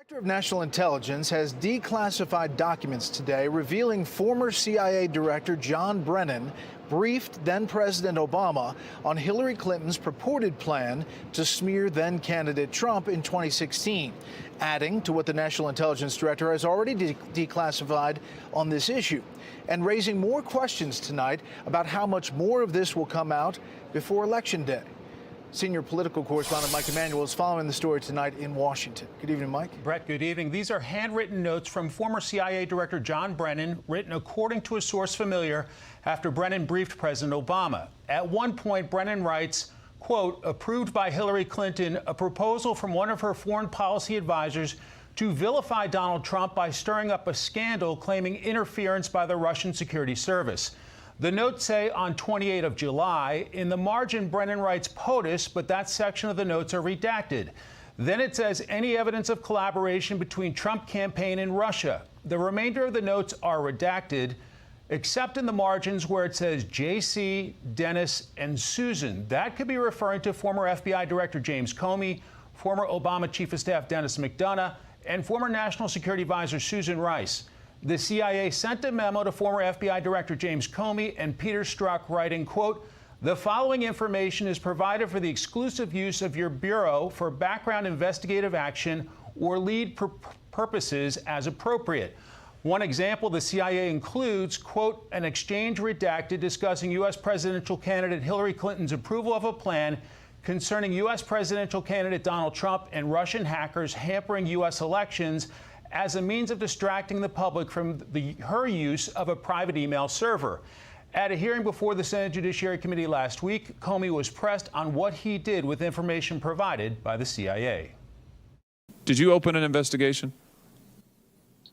Director of National Intelligence has declassified documents today revealing former CIA Director John Brennan briefed then-President Obama on Hillary Clinton's purported plan to smear then-candidate Trump in 2016, adding to what the National Intelligence Director has already declassified on this issue, and raising more questions tonight about how much more of this will come out before Election Day. Senior political correspondent Mike Emanuel is following the story tonight in Washington. Good evening, Mike. Brett, good evening. These are handwritten notes from former CIA Director John Brennan, written according to a source familiar after Brennan briefed President Obama. At one point, Brennan writes, quote, approved by Hillary Clinton, a proposal from one of her foreign policy advisors to vilify Donald Trump by stirring up a scandal claiming interference by the Russian security service. The notes say on 28 of July, in the margin, Brennan writes POTUS, but that section of the notes are redacted. Then it says any evidence of collaboration between Trump campaign and Russia. The remainder of the notes are redacted, except in the margins where it says JC, Dennis, and Susan. That could be referring to former FBI Director James Comey, former Obama Chief of Staff Dennis McDonough, and former National Security Advisor Susan Rice. The CIA sent a memo to former FBI Director James Comey and Peter Strzok writing, quote, the following information is provided for the exclusive use of your Bureau for background investigative action or lead purposes as appropriate. One example the CIA includes, quote, an exchange redacted discussing U.S. presidential candidate Hillary Clinton's approval of a plan concerning U.S. presidential candidate Donald Trump and Russian hackers hampering U.S. elections as a means of distracting the public from her use of a private email server. At a hearing before the Senate Judiciary Committee last week, Comey was pressed on what he did with information provided by the CIA. Did you open an investigation?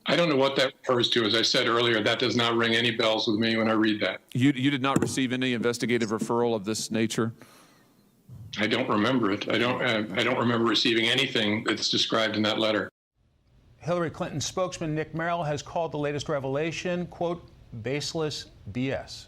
I don't know what that refers to. As I said earlier, that does not ring any bells with me when I read that. You did not receive any investigative referral of this nature? I don't remember it. I don't remember receiving anything that's described in that letter. Hillary Clinton spokesman Nick Merrill has called the latest revelation, quote, baseless BS.